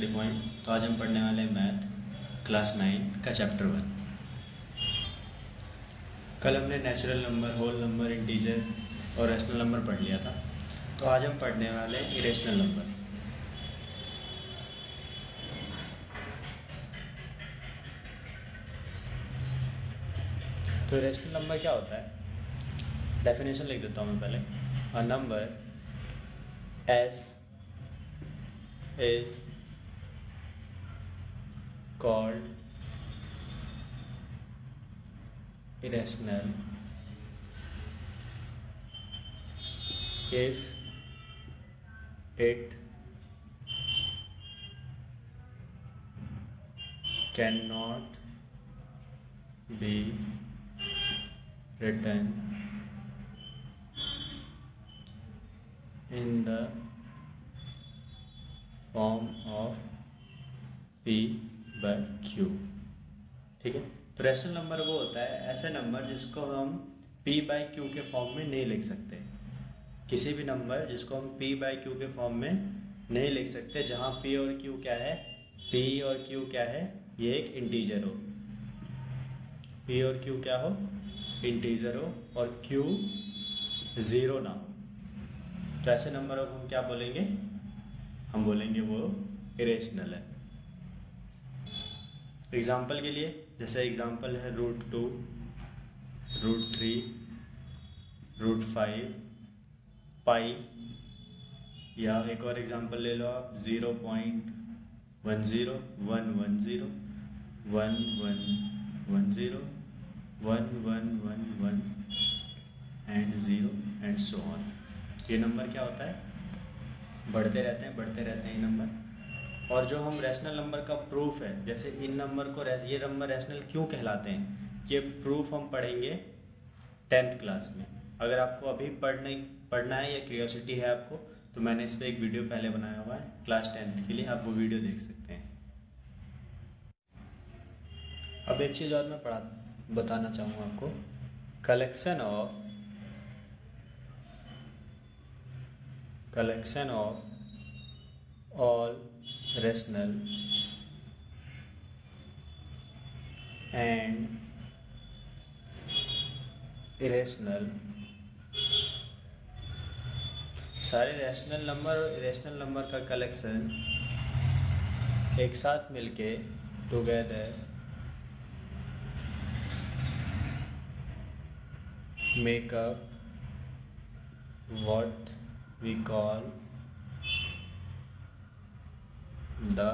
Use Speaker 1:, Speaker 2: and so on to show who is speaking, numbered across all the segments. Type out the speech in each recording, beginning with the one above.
Speaker 1: Study point. तो आज हम पढ़ने वाले मैथ क्लास 9 का चैप्टर 1। कल हमने natural number, whole number, integer और रैशनल नंबर पढ़ लिया था। तो आज हम पढ़ने वाले इरेशनल नंबर। तो इरेशनल नंबर क्या होता है, डेफिनेशन लिख देता हूँ मैं पहले। A number S is called irrational if it cannot be written in the form of P by Q। ठीक है, तो रैशनल नंबर वो होता है ऐसे नंबर जिसको हम P by Q के फॉर्म में नहीं लिख सकते। किसी भी नंबर जिसको हम P by Q के फॉर्म में नहीं लिख सकते, जहाँ P और Q क्या है, P और Q क्या है, ये एक इंटीजर हो। P और Q क्या हो, इंटीजर हो, और Q ज़ीरो ना हो। तो ऐसे नंबर को हम क्या बोलेंगे, हम बोलेंगे वो इरेशनल है। एग्जाम्पल के लिए, जैसे एग्जाम्पल है √2, √3, √5, पाई, या एक और एग्जाम्पल ले लो आप 0.10, 110, 1110, 1111 एंड 0 एंड सो ऑन। ये नंबर क्या होता है, बढ़ते रहते हैं ये नंबर। और जो हम रैशनल नंबर का प्रूफ है, जैसे इन नंबर को ये नंबर रैशनल क्यों कहलाते हैं, ये प्रूफ हम पढ़ेंगे 10th क्लास में। अगर आपको अभी पढ़ना है या क्यूरियोसिटी है आपको, तो मैंने इस पर एक वीडियो पहले बनाया हुआ है क्लास 10th के लिए, आप वो वीडियो देख सकते हैं। अब एक चीज़ और मैं बताना चाहूँगा आपको, collection of all rational and irrational, सारे रैशनल नंबर और इरेशनल नंबर का कलेक्शन एक साथ मिलके together make up what we call the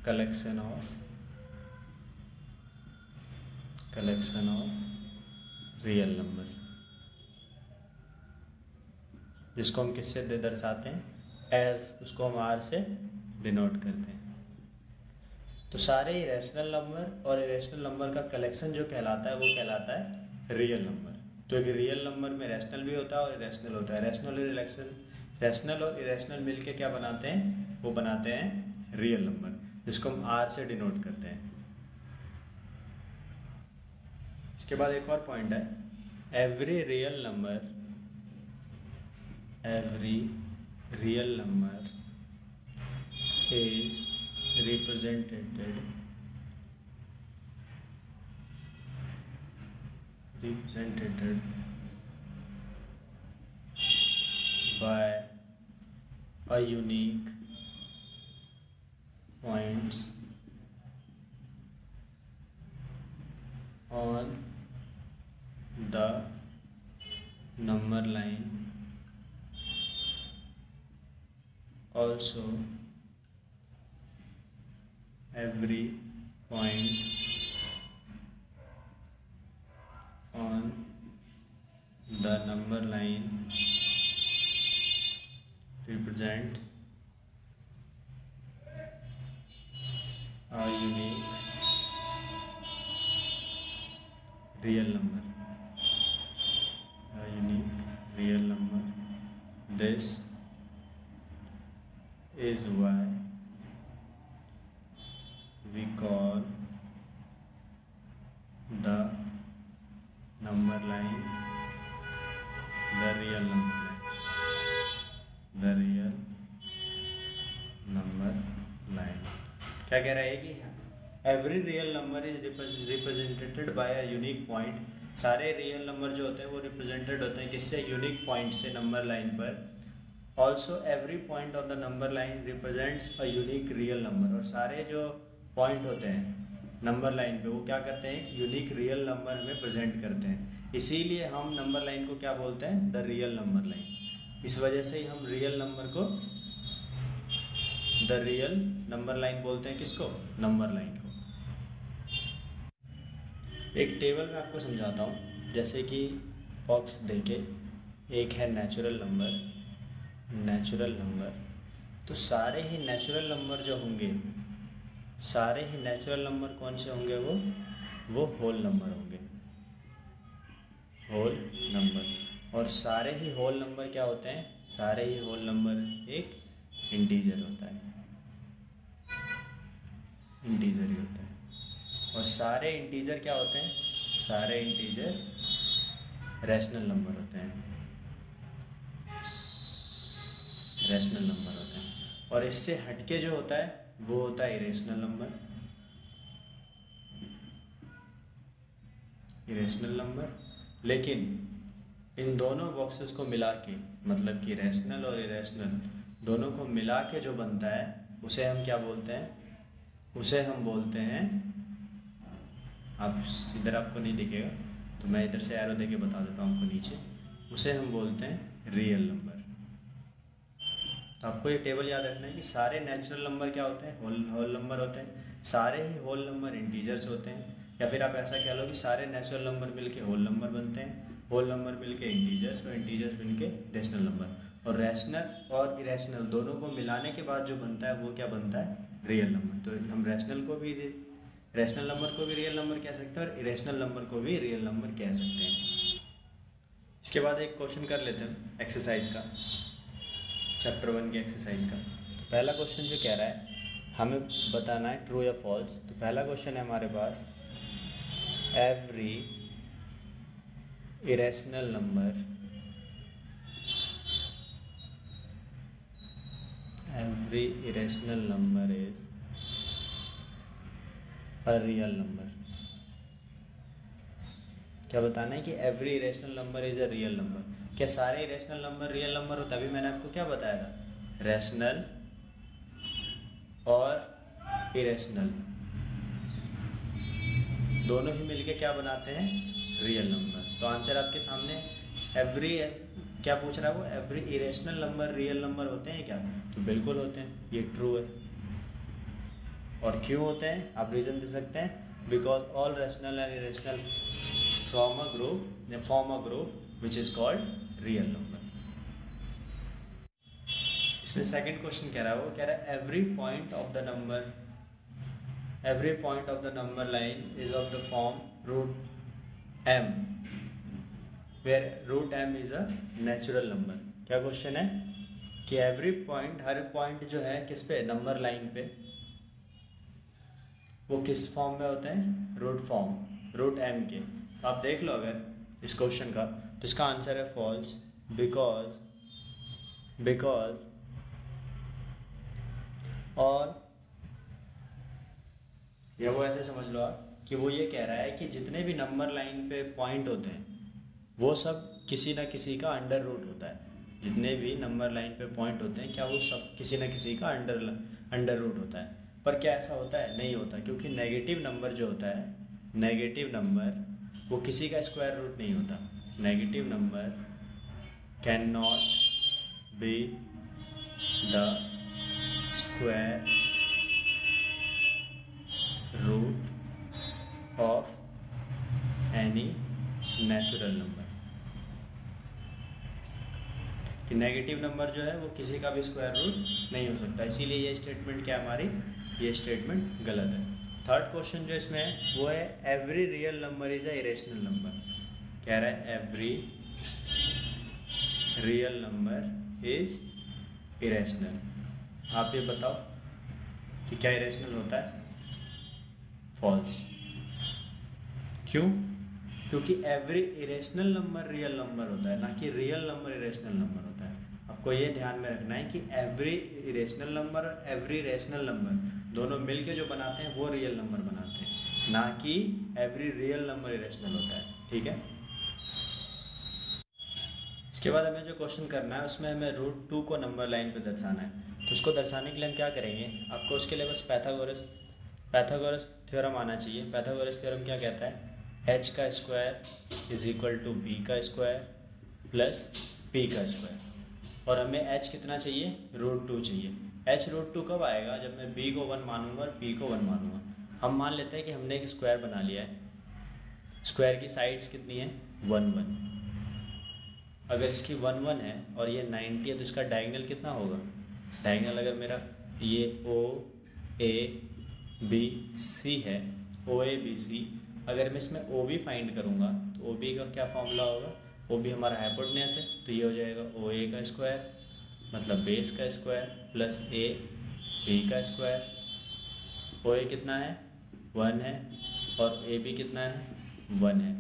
Speaker 1: collection of real number, जिसको हम किससे दर्शाते हैं, एर्स, उसको हम आर से डिनोट करते हैं। तो सारे इरेशनल नंबर और इरेशनल नंबर का कलेक्शन जो कहलाता है वो कहलाता है रियल नंबर। तो एक रियल नंबर में रैशनल भी होता है और इरेशनल होता है। रैशनल और इरेशनल मिलके क्या बनाते हैं, वो बनाते हैं रियल नंबर, जिसको हम आर से डिनोट करते हैं। इसके बाद एक और पॉइंट है, every real number is represented by a unique points on the number line. Also, every point on the number line represent a unique real number. This is why we call the number line the real number line. क्या कह रहा है कि every real number is represented by a unique point. सारे real number जो होते हैं वो रिप्रेजेंटेड होते हैं किससे, यूनिक पॉइंट से नंबर लाइन पर। Also every point on the number line represents a unique real number. और सारे जो पॉइंट होते हैं नंबर लाइन पे वो क्या करते हैं, एक यूनिक रियल नंबर में प्रेजेंट करते हैं। इसीलिए हम नंबर लाइन को क्या बोलते हैं, द रियल नंबर लाइन। इस वजह से ही हम रियल नंबर को द रियल नंबर लाइन बोलते हैं। किसको, नंबर लाइन को। एक टेबल में आपको समझाता हूँ। जैसे कि बॉक्स देके एक है नेचुरल नंबर, तो सारे ही नेचुरल नंबर जो होंगे, सारे ही नेचुरल नंबर कौन से होंगे, वो होल नंबर होंगे, होल नंबर। और सारे ही होल नंबर क्या होते हैं, सारे ही होल नंबर एक इंटीजर होता है, इंटीजर ही होता है। और सारे इंटीजर क्या होते हैं, सारे इंटीजर रैशनल नंबर होते हैं, रैशनल नंबर होते हैं। और इससे हटके जो होता है वो होता है इरेशनल नंबर, इरेशनल नंबर। लेकिन इन दोनों बॉक्सेस को मिला के, मतलब कि रैशनल और इरेशनल दोनों को मिला के जो बनता है उसे हम क्या बोलते हैं, उसे हम बोलते हैं, आप इधर आपको नहीं दिखेगा तो मैं इधर से एरो देके बता देता हूँ आपको नीचे, उसे हम बोलते हैं रियल नंबर। तो आपको ये टेबल याद रखना है कि सारे नेचुरल नंबर क्या होते हैं, होल नंबर होते हैं। सारे ही होल नंबर इंटीजर्स होते हैं। या फिर आप ऐसा कह लो कि सारे नेचुरल नंबर मिलके होल नंबर बनते हैं, होल नंबर मिलके इंटीजर्स, और इंटीजर्स मिलके रैशनल नंबर। और रैशनल और इरेशनल दोनों को मिलाने के बाद जो बनता है वो क्या बनता है, रियल नंबर। तो हम रैशनल को भी, रैशनल नंबर को भी रियल नंबर कह सकते हैं और इरेशनल नंबर को भी रियल नंबर कह सकते हैं। इसके बाद एक क्वेश्चन कर लेते हैं एक्सरसाइज का, चैप्टर 1 की एक्सरसाइज का। तो पहला क्वेश्चन जो कह रहा है हमें बताना है ट्रू या फॉल्स। तो पहला क्वेश्चन है हमारे पास, every irrational number, every irrational number is a real number. क्या बताना है कि every irrational number is a real number. क्या सारे इरेशनल नंबर रियल नंबर होता है? अभी मैंने आपको क्या बताया था, रैशनल और इरेशनल दोनों ही मिलके क्या बनाते हैं, रियल नंबर। तो आंसर आपके सामने, एवरी क्या पूछ रहा है वो, every irrational number real number होते हैं क्या? तो बिल्कुल होते हैं, ये ट्रू है। और क्यों होते हैं आप रीज़न दे सकते हैं, because all rational and irrational form a group which is called real number. इसमें सेकंड क्वेश्चन कह रहा है, वो कह रहा है every point of the number, every point of the number line is of the form root m, where root m is a natural number। क्या question है कि एवरी पॉइंट, हर पॉइंट जो है किस पे, नंबर लाइन पे, वो किस फॉर्म में होते हैं, रूट फॉर्म, रूट m के। तो आप देख लो अगर इस क्वेश्चन का, तो इसका आंसर है फॉल्स, बिकॉज और या वो ऐसे समझ लो आप कि वो ये कह रहा है कि जितने भी नंबर लाइन पे पॉइंट होते हैं वो सब किसी ना किसी का अंडर रूट होता है। जितने भी नंबर लाइन पे पॉइंट होते हैं क्या वो सब किसी ना किसी का अंडर रूट होता है। पर क्या ऐसा होता है? नहीं होता, क्योंकि नेगेटिव नंबर जो होता है, नेगेटिव नंबर वो किसी का स्क्वायर रूट नहीं होता। Negative number can not be the square root of any natural number. कि नेगेटिव नंबर जो है वो किसी का भी स्क्वायर रूट नहीं हो सकता। इसीलिए ये स्टेटमेंट क्या हमारी, ये स्टेटमेंट गलत है। थर्ड क्वेश्चन जो इसमें है वो है every real number is a irrational number. कह रहा है every real number is irrational. आप ये बताओ कि क्या इरेशनल होता है? फॉल्स। क्यों? क्योंकि every irrational number real number होता है, ना कि रियल नंबर इरेशनल नंबर होता है। आपको ये ध्यान में रखना है कि एवरी इरेशनल नंबर और एवरी रेशनल नंबर दोनों मिलके जो बनाते हैं वो रियल नंबर बनाते हैं, ना कि एवरी रियल नंबर इरेशनल होता है। ठीक है, इसके बाद हमें जो क्वेश्चन करना है उसमें हमें √2 को नंबर लाइन पे दर्शाना है। तो उसको दर्शाने के लिए हम क्या करेंगे, आपको उसके लिए बस पैथागोरस थ्योरम आना चाहिए। पैथागोरस थ्योरम क्या कहता है, h का square is equal to b का स्क्वायर प्लस p का स्क्वायर। और हमें h कितना चाहिए, √2 चाहिए। h √2 कब आएगा, जब मैं b को 1 मानूंगा और p को 1 मानूंगा। हम मान लेते हैं कि हमने एक स्क्वायर बना लिया है, स्क्वायर की साइड्स कितनी है 1 1। अगर इसकी 1 1 है और ये 90 है तो इसका डायगोनल कितना होगा, डायगोनल अगर मेरा ये ओ ए बी सी है, ओ ए बी सी, अगर मैं इसमें ओ बी फाइंड करूँगा तो ओ बी का क्या फॉर्मूला होगा, ओ बी हमारा हाइपोटेन्यूस है तो ये हो जाएगा ओ ए का स्क्वायर मतलब बेस का स्क्वायर प्लस ए बी का स्क्वायर। ओ ए कितना है 1 है और ए बी कितना है 1 है,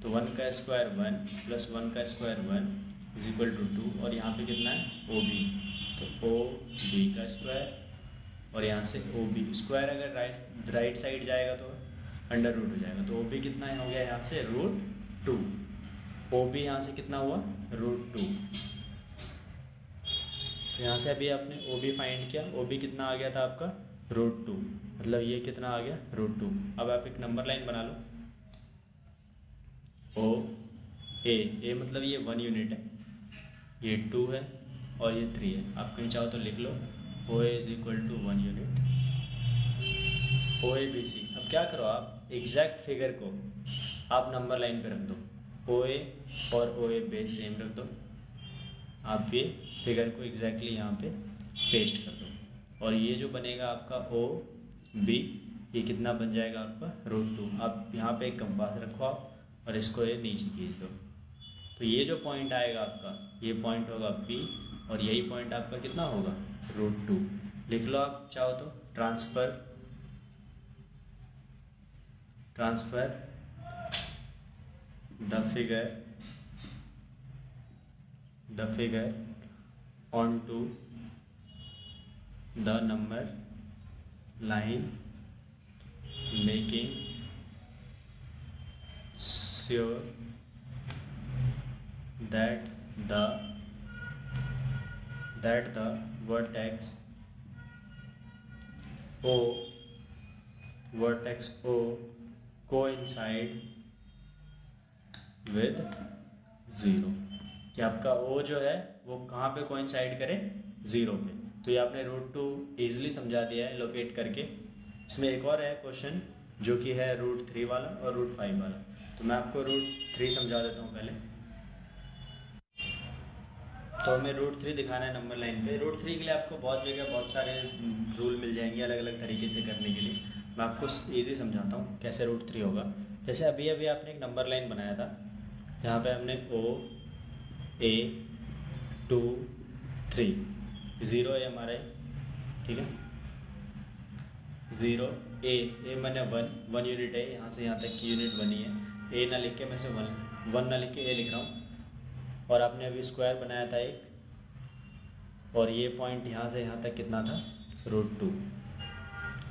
Speaker 1: तो 1 का स्क्वायर 1 प्लस 1 का स्क्वायर 1 इज इक्वल टू 2। और यहाँ पे कितना है ओ बी, तो ओ बी का स्क्वायर और यहाँ से ओ बी स्क्वायर अगर राइट साइड जाएगा तो अंडर रूट हो जाएगा, तो ओ बी कितना हो गया यहाँ से √2। ओ बी यहाँ से कितना हुआ √2। तो यहाँ से अभी आपने ओ बी फाइंड किया, ओ बी कितना आ गया था आपका √2, मतलब ये कितना आ गया √2। अब आप एक नंबर लाइन बना लो, ओ ए मतलब ये 1 यूनिट है, ये 2 है और ये 3 है। आप कहीं चाहो तो लिख लो O A is equal to 1 unit O A B C. अब क्या करो, आप एग्जैक्ट फिगर को आप नंबर लाइन पे रख दो, ओ ए और ओ ए बेस सेम रख दो। आप ये फिगर को एग्जैक्टली यहाँ पे पेस्ट कर दो और ये जो बनेगा आपका ओ बी, ये कितना बन जाएगा आपका √2। आप यहाँ पे एक कंपास रखो आप और इसको ये नीचे खींच दो, तो ये जो पॉइंट आएगा आपका, ये पॉइंट होगा P और यही पॉइंट आपका कितना होगा √2। लिख लो आप चाहो तो, transfer the figure onto the number line making sure that the vertex O coincide with 0, कि आपका O जो है वो कहाँ पे कोइंसाइड करे 0 पे। तो ये आपने √2 ईजिली समझा दिया है लोकेट करके। इसमें एक और है क्वेश्चन जो कि है √3 वाला और √5 वाला, तो मैं आपको √3 समझा देता हूँ पहले। तो हमें √3 दिखाना है नंबर लाइन पे। √3 के लिए आपको बहुत जगह बहुत सारे रूल मिल जाएंगे अलग अलग तरीके से करने के लिए। मैं आपको ईजी समझाता हूँ कैसे √3 होगा। जैसे अभी आपने एक नंबर लाइन बनाया था, जहाँ पे हमने O A 2 3 0 है हमारा, ठीक है 0 ए मैंने 1 यूनिट है, यहाँ से यहाँ तक की यूनिट 1 ही है। ए ना लिख के मैं से 1 ना लिख के ए लिख रहा हूँ। और आपने अभी स्क्वायर बनाया था एक, और ये पॉइंट यहाँ से यहाँ तक कितना था √2,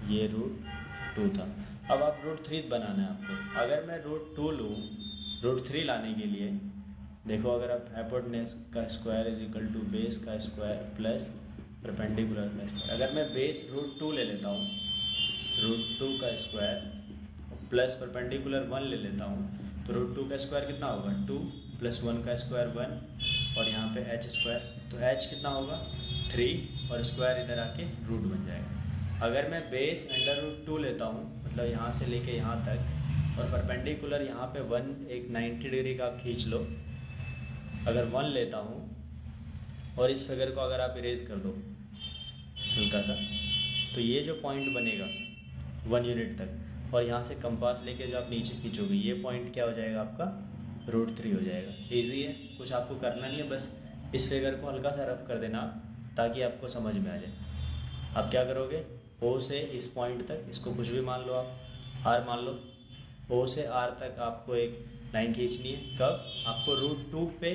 Speaker 1: ये √2 था। अब आप √3 बनाना है आपको। अगर मैं √2 लूँ √3 लाने के लिए, देखो अगर आप हाइपोटेन्यूस का square is equal to base का स्क्वायर प्लस परपेंडिकुलर का स्क्वायर, अगर मैं बेस √2 ले लेता हूँ, √2 का स्क्वायर प्लस परपेंडिकुलर 1 ले लेता हूँ, तो √2 का स्क्वायर कितना होगा 2 प्लस 1 का स्क्वायर 1 और यहाँ पे h स्क्वायर, तो h कितना होगा 3 और स्क्वायर इधर आके रूट बन जाएगा। अगर मैं बेस √2 लेता हूँ, मतलब यहाँ से लेके यहाँ तक, और परपेंडिकुलर यहाँ पे 1 एक 90 डिग्री का आप खींच लो, अगर 1 लेता हूँ और इस फिगर को अगर आप इरेज कर दो हल्का सा, तो ये जो पॉइंट बनेगा 1 यूनिट तक, और यहाँ से कंपास लेके जो आप नीचे खींचोगे, ये पॉइंट क्या हो जाएगा आपका √3 हो जाएगा। इजी है, कुछ आपको करना नहीं है, बस इस फिगर को हल्का सा रफ कर देना ताकि आपको समझ में आ जाए। आप क्या करोगे, O से इस पॉइंट तक, इसको कुछ भी मान लो आप, R मान लो, O से R तक आपको एक लाइन खींचनी है। कब, आपको √2 पे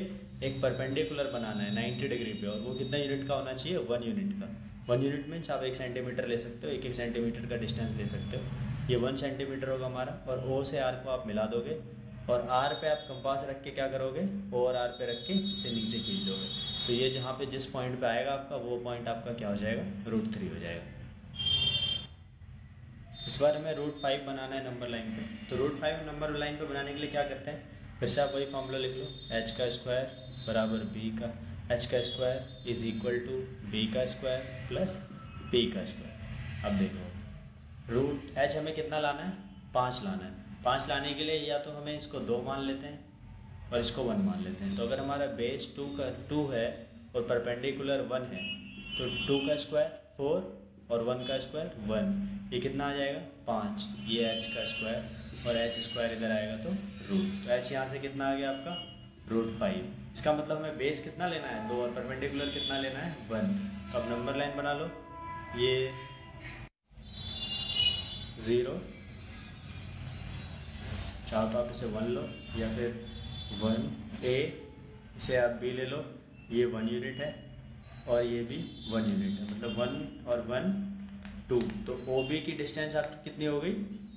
Speaker 1: एक परपेंडिकुलर बनाना है 90 डिग्री पे, और वो कितना यूनिट का होना चाहिए 1 यूनिट का। 1 यूनिट मीन्स आप 1 सेंटीमीटर ले सकते हो, 1 सेंटीमीटर का डिस्टेंस ले सकते हो। ये 1 सेंटीमीटर होगा हमारा, और ओ से आर को आप मिला दोगे और आर पे आप कंपास रख के क्या करोगे, ओ और आर पे रख के इसे नीचे खींच दोगे। तो ये जहाँ पे जिस पॉइंट पे आएगा आपका, वो पॉइंट आपका क्या हो जाएगा, √3 हो जाएगा। इस बार हमें √5 बनाना है नंबर लाइन पे। तो √5 नंबर लाइन पे बनाने के लिए क्या करते हैं, फिर से आप वही फॉर्मूला लिख लो, h का स्क्वायर बराबर b का, h का square is equal to b का स्क्वायर प्लस p का स्क्वायर। अब देखो h हमें कितना लाना है, 5 लाना है। 5 लाने के लिए या तो हमें इसको 2 मान लेते हैं और इसको 1 मान लेते हैं। तो अगर हमारा बेस 2 है और परपेंडिकुलर 1 है, तो 2 का स्क्वायर 4 और 1 का स्क्वायर 1, ये कितना आ जाएगा 5। ये h का स्क्वायर और h स्क्वायर इधर आएगा तो रूट, तो h यहाँ से कितना आ गया आपका √5। इसका मतलब हमें बेस कितना लेना है 2 और परपेंडिकुलर कितना लेना है 1। तो अब नंबर लाइन बना लो, ये 0, चाहो तो आप इसे 1 लो या फिर 1a, इसे आप b ले लो, ये 1 यूनिट है और ये भी 1 यूनिट है, मतलब 1 और 1 2। तो OB की डिस्टेंस आपकी कितनी हो गई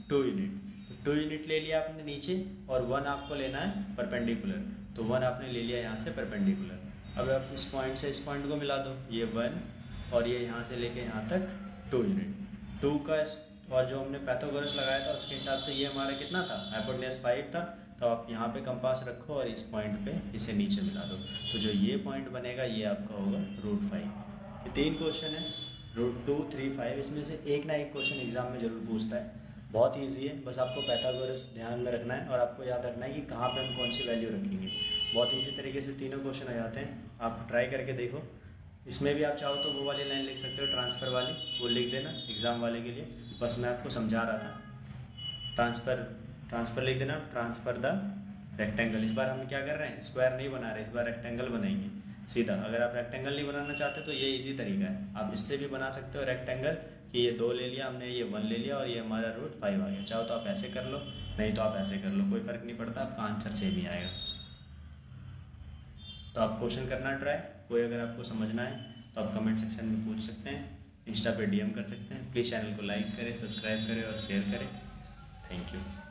Speaker 1: 2 यूनिट। तो 2 यूनिट ले लिया आपने नीचे और 1 आपको लेना है परपेंडिकुलर, तो 1 आपने ले लिया यहाँ से परपेंडिकुलर। अब आप इस पॉइंट से इस पॉइंट को मिला दो, ये 1 और ये यहाँ से लेके यहाँ तक 2 यूनिट। 2 का और जो हमने पैथागोरस लगाया था उसके हिसाब से ये हमारा कितना था, हाइपोटेन्यूज 5 था। तो आप यहाँ पे कंपास रखो और इस पॉइंट पे इसे नीचे मिला दो, तो जो ये पॉइंट बनेगा ये आपका होगा √5। ये 3 क्वेश्चन है, √2, 3, 5, इसमें से एक ना एक क्वेश्चन एग्जाम में जरूर पूछता है। बहुत ईजी है, बस आपको पैथागोरस ध्यान में रखना है और आपको याद रखना है कि कहाँ पे हम कौन सी वैल्यू रखेंगे। बहुत ईजी तरीके से तीनों क्वेश्चन आ जाते हैं, आप ट्राई करके देखो। इसमें भी आप चाहो तो वो वाली लाइन लिख सकते हो ट्रांसफ़र वाली, वो लिख देना एग्ज़ाम वाले के लिए, बस मैं आपको समझा रहा था। ट्रांसफ़र लिख देना, ट्रांसफ़र द रेक्टेंगल। इस बार हम क्या कर रहे हैं, स्क्वायर नहीं बना रहे, इस बार रेक्टेंगल बनाएंगे सीधा। अगर आप रेक्टेंगल नहीं बनाना चाहते तो ये इजी तरीका है, आप इससे भी बना सकते हो रेक्टेंगल कि ये 2 ले लिया हमने, ये 1 ले लिया और ये हमारा √5 आ गया। चाहो तो आप ऐसे कर लो, नहीं तो आप ऐसे कर लो, कोई फ़र्क नहीं पड़ता, आपका आंसर सेम ही आएगा। तो आप क्वेश्चन करना ट्राई, कोई अगर आपको समझना है तो आप कमेंट सेक्शन में पूछ सकते हैं, इंस्टा पे DM कर सकते हैं। प्लीज़ चैनल को लाइक करें, सब्सक्राइब करें और शेयर करें। Thank you.